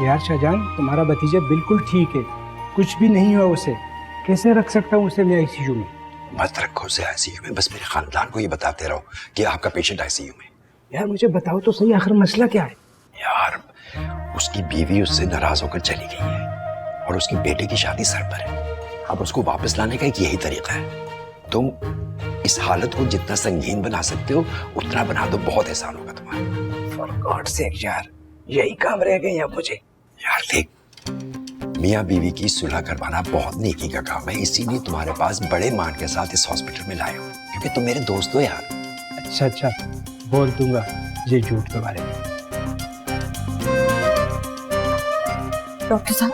यार शाहजहान, तुम्हारा भतीजा बिल्कुल ठीक है, कुछ भी नहीं हुआ उसे। कैसे रख सकता हूँ उसे मैं आईसीयू में? मत रखो उसे आईसीयू में, बस मेरे खानदान को ये बताते रहो कि आपका पेशेंट आईसीयू में। यार मुझे बताओ तो सही, आखिर मसला क्या है? यार उसकी बीवी उससे नाराज होकर चली गई है और उसके बेटे की शादी सर पर है। अब उसको वापस लाने का एक यही तरीका है। तुम इस हालत को जितना संगीन बना सकते हो उतना बना दो, बहुत एहसान होगा तुम्हारा। फॉर गॉड सेक यार, यही काम रह गए अब मुझे। यार देख, मियाँ बीवी की सुलह करवाना बहुत नेकी का काम है, इसीलिए तुम्हारे पास बड़े मान के साथ इस हॉस्पिटल में लाए हो, क्योंकि तुम मेरे दोस्त हो यार। अच्छा अच्छा, बोल दूंगा ये झूठ के बारे में। डॉक्टर साहब,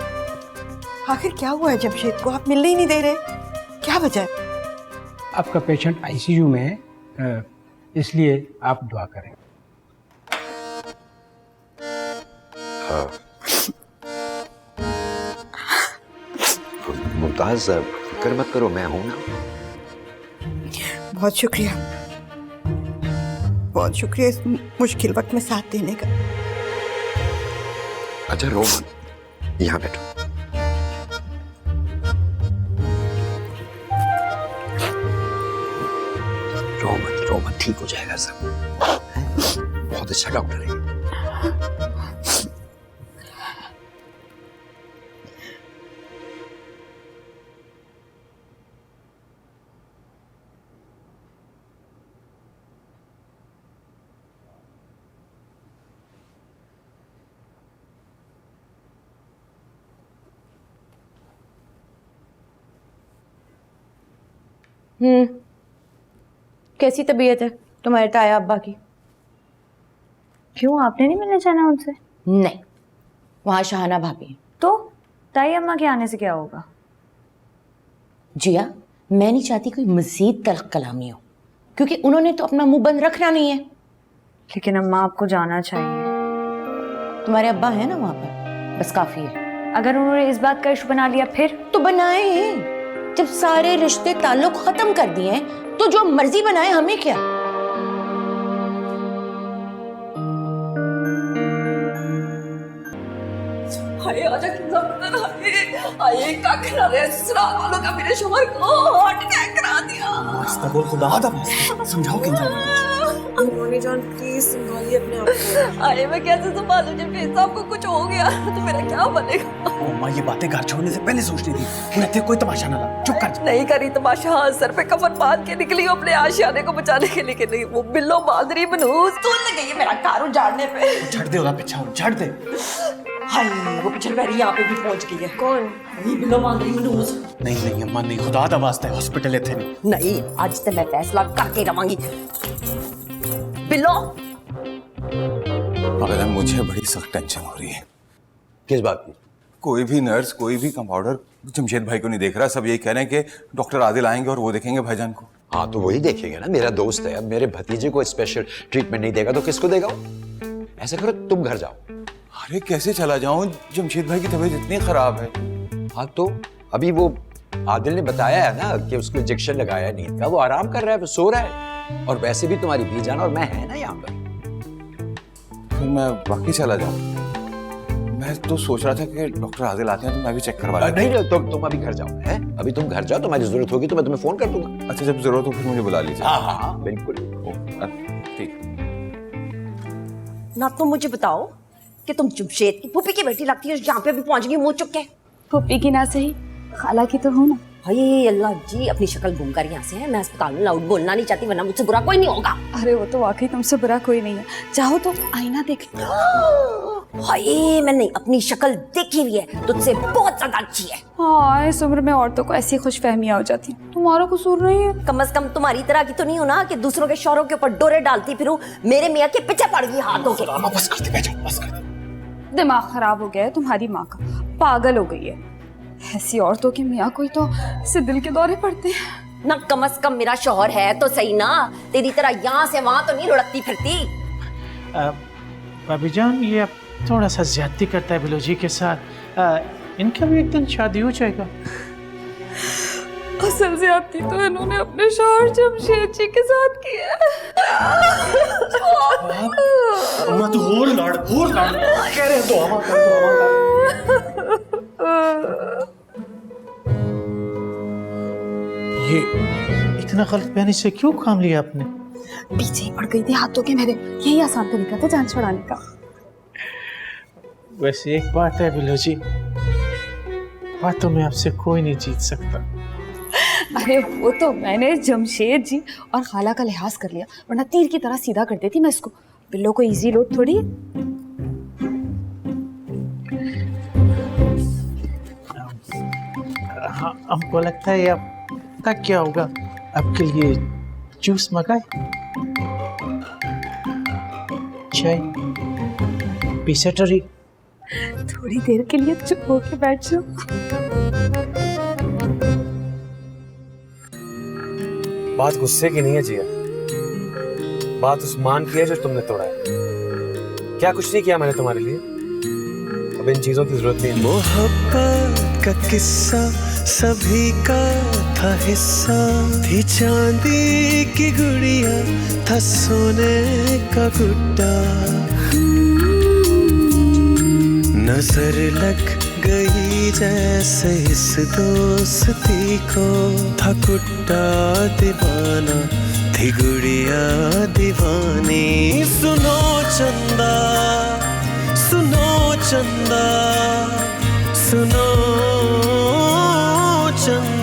आखिर क्या हुआ है जमशेद को? आप मिलने ही नहीं दे रहे, क्या वजह है? आपका पेशेंट आईसीयू में है, इसलिए आप दुआ करें। हाँ। मुमताज, फिक्र मत करो, मैं हूं ना। बहुत शुक्रिया, बहुत शुक्रिया इस मुश्किल वक्त में साथ देने का। अच्छा रो मत, यहाँ बैठो। रो मत, ठीक हो जाएगा सब। बहुत अच्छा डॉक्टर है। कैसी तबीयत है तुम्हारे ताया अब्बा की? क्यों, आपने नहीं मिलने जाना उनसे? नहीं, वहां शाहाना भाभी। तो ताई अम्मा के आने से क्या होगा? जिया, मैं नहीं चाहती कोई मजीद तल्ख कलामी हो, क्योंकि उन्होंने तो अपना मुंह बंद रखना नहीं है। लेकिन अम्मा, आपको जाना चाहिए। तुम्हारे अब्बा है ना वहां पर, बस काफी है। अगर उन्होंने इस बात का इशू बना लिया फिर? तो बनाए, जब सारे रिश्ते ताल्लुक खत्म कर दिए हैं तो जो मर्जी बनाए, हमें क्या। हाय आजा कितना बदन, हाय क्या करा रहे हैं ससुराल वालों का, मेरे शोहर को हार्ट अटैक करा दिया। अस्तगफुर खुदा, दबा समझाओ किंजा। मोनी जान प्लीज संभालिए अपने आप को। हाय मैं कैसे संभालूं जब मेरे साहब को कुछ हो गया तो मेरा क्या बनेगा? अम्मा, ये बातें घर छोड़ने से पहले सोचनी थी। रहते कोई तमाशा ना ला, चुप कर। नहीं करी तमाशा, सर पे कफन बांध के निकली अपने आशियाने को बचाने के लिए। कि नहीं, वो बिल्लो मादरी बनूस तू गई है मेरा कार उजाड़ने पे। झड़ दे ओदा पीछा, झड़ दे। हाय वो पिछले पैरी यहाँ पे भी पहुंच गई है। कौन? ये बिल्लो मादरी बनूस। नहीं नहीं अम्मा नहीं, खुदा दा वास्ता है, हॉस्पिटल इत्थे नहीं। नहीं, आज तो मैं फैसला करके रवांगी। बिल्लो, मगर मुझे बड़ी सख्त टेंशन हो रही है। किस बात की? कोई भी नर्स, कोई भी कंपाउंडर जमशेद भाई को नहीं देख रहा। सब यही कह रहे हैं कि डॉक्टर आदिल आएंगे और वो देखेंगे भाईजान को। हाँ तो वही देखेंगे ना, मेरा दोस्त है। अब मेरे भतीजे को स्पेशल ट्रीटमेंट नहीं देगा तो किसको देगा? ऐसा करो, तुम घर जाओ। अरे कैसे चला जाऊं, जमशेद भाई की तबीयत इतनी खराब है। हाँ तो अभी वो आदिल ने बताया है ना कि उसको इंजेक्शन लगाया है नींद का, वो आराम कर रहा है, वो सो रहा है। और वैसे भी तुम्हारी बीजान और मैं है ना यहाँ पर। फिर मैं वाकई चला जाऊं? मैं तो सोच रहा था कि डॉक्टर आदिल आते हैं तो मैं भी चेक करवा लेता। नहीं, तुम अभी घर जाओ। है अभी तुम घर जाओ, तुम्हारी जरूरत होगी तो मैं तुम्हें फोन कर दूंगा। अच्छा, जब जरूरत हो फिर मुझे बुला लीजिए। हाँ हाँ बिल्कुल। ठीक। ना तुम मुझे बताओ कि तुम जमशेद की फूफी की बेटी लगती हो, यहाँ पे भी पहुंच गई मुंह चुप के। फूफी की ना सही, खाला की तो हूँ ना। हाय अल्लाह जी, अपनी शक्ल घूम कर यहाँ से है। मैं अस्पताल में लाउड बोलना नहीं चाहती, वरना मुझसे बुरा कोई नहीं होगा। अरे वो तो वाकई तुमसे बुरा कोई नहीं है, चाहो तो आईना देख लो। हाय मैंने अपनी शक्ल देखी हुई है, तुझसे बहुत ज्यादा अच्छी है। हाँ, इस उम्र में औरतों को ऐसी खुशफहमियां हो जाती, तुम्हारा कसूर नहीं है। कम से कम तुम्हारी तरह की तो नहीं हो ना कि दूसरों के शौहरों के ऊपर डोरे डालती फिरूं, मेरे मियाँ के पीछे पड़ गई हाथों के। बस कर दे, बैठ जाओ, बस कर दे। दिमाग खराब हो गया है तुम्हारी माँ का, पागल हो गई है। ऐसी औरतों के मियाँ कोई तो इससे दिल के दौरे पड़ते हैं ना। कम से कम मेरा शौहर है तो सही ना, तेरी तरह यहाँ से वहां तो नहीं लुढ़कती फिरती। भाभी जान, ये अब थोड़ा सा ज्यादती करता है बिलोजी के साथ। इनका भी एक दिन शादी हो जाएगा। असल ज्यादती तो इन्होंने अपने शौहर जमशेद जी के साथ की है। अम्मा तो और लड़ कह रहे हैं तो हवा कर, तो हवा कर। इतना गलतफहमी से क्यों काम लिया आपने? पीछे ही पड़ गई थी हाथों के मेरे, यही आसान तरीका था जान छुड़ाने का। वैसे एक बात है बिलो जी, बातों में आपसे कोई नहीं जीत सकता। अरे वो तो मैंने जमशेद जी और खाला का लिहाज कर लिया, वरना तीर की तरह सीधा कर देती मैं इसको। बिल्लो को इजी लोड थोड़ी है। हाँ, हमको लगता है अब तक क्या होगा, आपके लिए जूस मंगाए, चाय, पिसेटरी। थोड़ी देर के लिए चुप होके बैठ जाओ। बात गुस्से की नहीं है जिया, बात उस मान की है जो तुमने तोड़ा है। क्या कुछ नहीं किया मैंने तुम्हारे लिए, अब इन चीजों की जरूरत नहीं है। मोहब्बत का किस्सा सभी का था हिस्सा, थी चांदी की गुड़िया, था सोने का गुड्डा, नजर लग गई जैसे इस दोस्ती को, था गुड्डा दीवाना, थी गुड़िया दीवानी। सुनो चंदा, सुनो चंदा, सुनो चंदा।